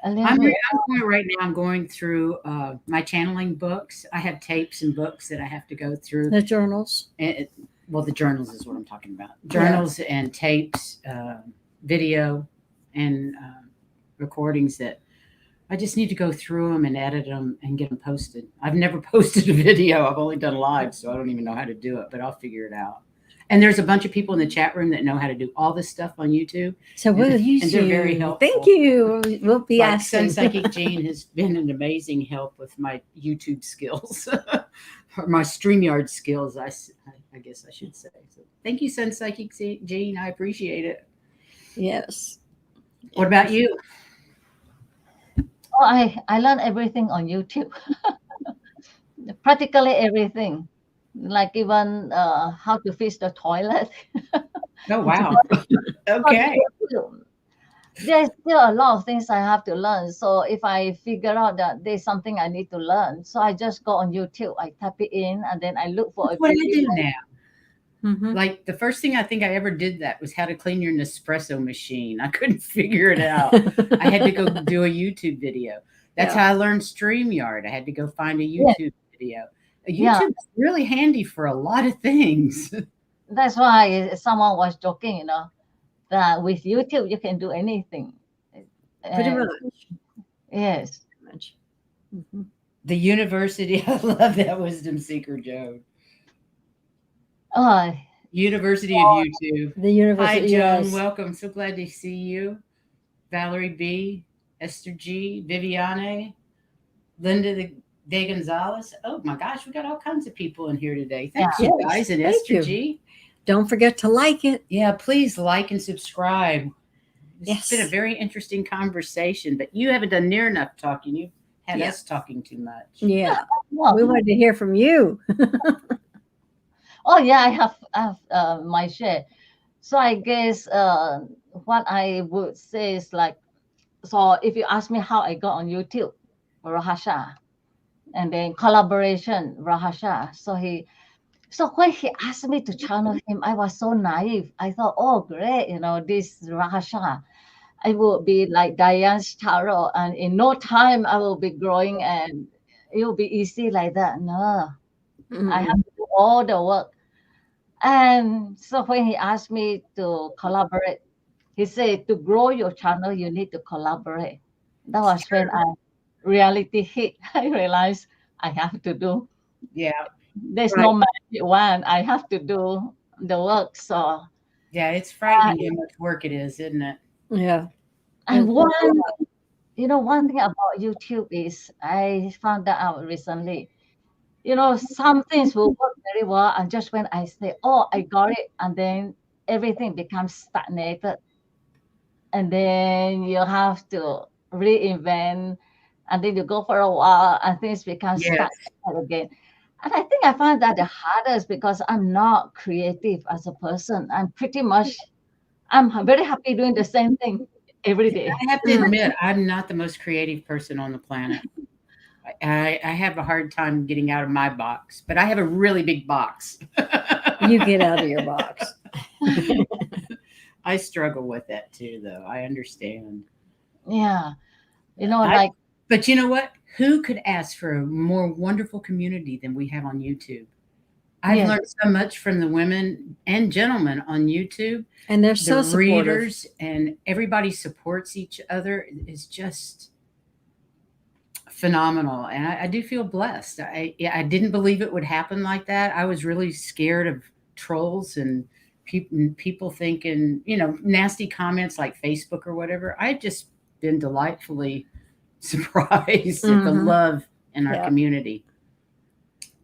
I'm going through my channeling books. I have tapes and books that I have to go through. The journals. The journals is what I'm talking about. Journals and tapes, video, and recordings that I just need to go through them and edit them and get them posted. I've never posted a video. I've only done live, so I don't even know how to do it, but I'll figure it out. And there's a bunch of people in the chat room that know how to do all this stuff on YouTube. So we'll use and they're very helpful. Thank you. We'll be asking. Sun Psychic Jean has been an amazing help with my YouTube skills, or my StreamYard skills, I guess I should say. So thank you, Sun Psychic Jean. I appreciate it. Yes. What about you? Oh, I learned everything on YouTube. Practically everything. Like even how to fix the toilet. Oh, wow. Okay. There's still a lot of things I have to learn. So if I figure out that there's something I need to learn, so I just go on YouTube, I type it in, and then I look for what I do now. Mm-hmm. Like the first thing I think I ever did that was how to clean your Nespresso machine. I couldn't figure it out. I had to go do a YouTube video. That's how I learned StreamYard. I had to go find a YouTube video. YouTube is really handy for a lot of things. That's why someone was joking, that with YouTube you can do anything. Pretty much. Yes. Mm-hmm. The university, I love that wisdom seeker, Joe. University of YouTube. The university. Hi, Joan. Welcome. So glad to see you. Valerie B, Esther G, Viviane, Linda De Gonzalez. Oh my gosh, we got all kinds of people in here today. Thank you guys. And Esther G. Don't forget to like it. Yeah, please like and subscribe. It's been a very interesting conversation, but you haven't done near enough talking. You had us talking too much. Yeah. We wanted to hear from you. Oh yeah, I have my share. So I guess what I would say is like, so if you ask me how I got on YouTube, Rahasha, and then collaboration, Rahasha. So when he asked me to channel him, I was so naive. I thought, oh great, this Rahasha, I will be like Diane's tarot, and in no time I will be growing, and it will be easy like that. No, I have to do all the work. And so when he asked me to collaborate, he said, to grow your channel, you need to collaborate. That was when reality hit. I realized I have to do. Yeah. There's no magic one. I have to do the work. So yeah, it's frightening how much work it is, isn't it? Yeah. And one thing about YouTube is I found that out recently. Some things will work very well, and just when I say, oh, I got it, and then everything becomes stagnated. And then you have to reinvent, and then you go for a while, and things become stagnated again. And I think I find that the hardest because I'm not creative as a person. I'm very happy doing the same thing every day. I have to admit, I'm not the most creative person on the planet. I have a hard time getting out of my box, but I have a really big box. You get out of your box. I struggle with that too, though. I understand. Yeah. You know, I- like, But you know what? Who could ask for a more wonderful community than we have on YouTube? I've Yes. learned so much from the women and gentlemen on YouTube. And they're The so supportive. readers and everybody supports each other is just phenomenal. And I do feel blessed. I didn't believe it would happen like that. I was really scared of trolls and people thinking, nasty comments like Facebook or whatever. I've just been delightfully surprised at the Mhm. love in our Yeah. community.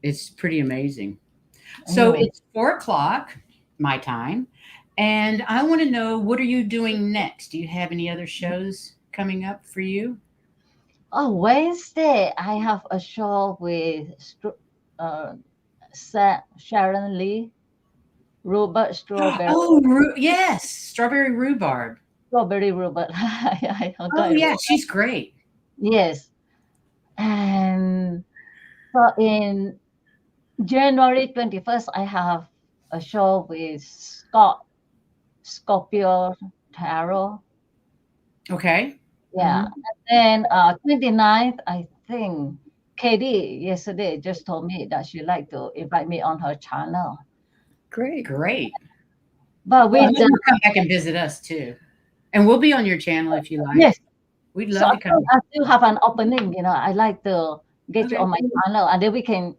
It's pretty amazing. So Yeah. it's 4:00 my time, and I want to know, what are you doing next? Do you have any other shows coming up for you? Oh, Wednesday, I have a show with Sharon Lee, Robert Strawberry, Oh, yes, strawberry rhubarb. Strawberry Robert. I Oh, forgot. yeah, she's great. Yes. And so in January 21st, I have a show with Scorpio Tarot. Okay. Yeah. And then 29th, I think Katie yesterday just told me that she'd like to invite me on her channel. Great. Great. But Well, with you can come back and visit us too. And we'll be on your channel if you like. yes, We'd so love to come. I still have an opening. I like to get you Okay. on my channel, and then we can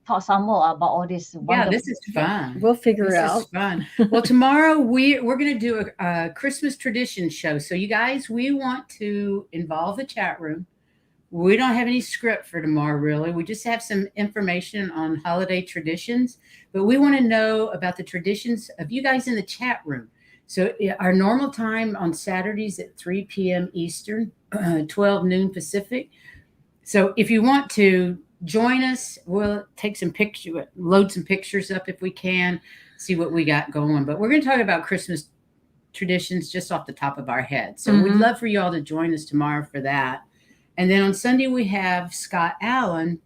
talk some more about all this Yeah, wonderful. this is fun. We'll figure This it out. is fun. Well, tomorrow we're going to do a Christmas tradition show. So you guys, we want to involve the chat room. We don't have any script for tomorrow, really. We just have some information on holiday traditions, but we want to know about the traditions of you guys in the chat room. So our normal time on Saturdays at 3 p.m. Eastern, 12 noon Pacific. So if you want to join us, we'll take some pictures, load some pictures up if we can, see what we got going. But we're going to talk about Christmas traditions just off the top of our head. So we'd Mhm. love for you all to join us tomorrow for that. And then on Sunday, we have Scott Allen,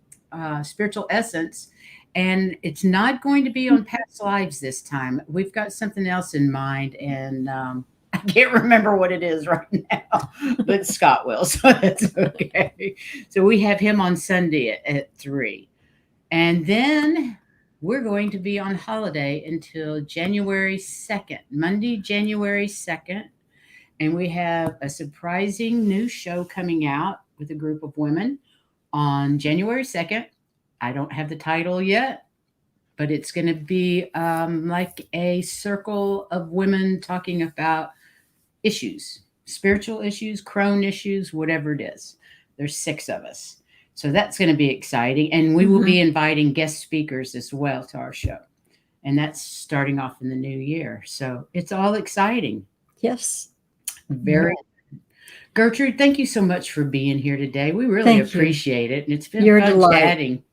Spiritual Essence. And it's not going to be on past lives this time. We've got something else in mind. And I can't remember what it is right now, but Scott will. So that's okay. So we have him on Sunday at 3. And then we're going to be on holiday until January 2nd, Monday, January 2nd. And we have a surprising new show coming out with a group of women on January 2nd. I don't have the title yet, but it's going to be like a circle of women talking about issues, spiritual issues, Crone issues, whatever it is. There's 6 of us. So that's going to be exciting. And we will be inviting guest speakers as well to our show. And that's starting off in the new year. So it's all exciting. Yes. Very. Gertrude, thank you so much for being here today. We really Thank you. appreciate it. And it's been You're a fun delight. chatting.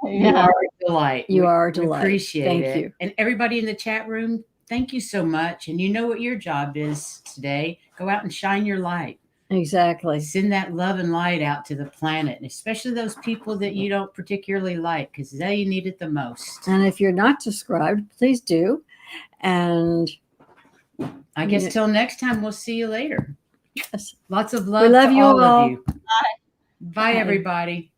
You Yeah. are a delight. You are a We delight. appreciate Thank it. you. And everybody in the chat room, thank you so much. And you know what your job is today. Go out and shine your light. Exactly. Send that love and light out to the planet, and especially those people that you don't particularly like, because they need it the most. And if you're not subscribed, please do. And I guess till next time, we'll see you later. yes, Lots of love love to you all all. of you. Bye, everybody.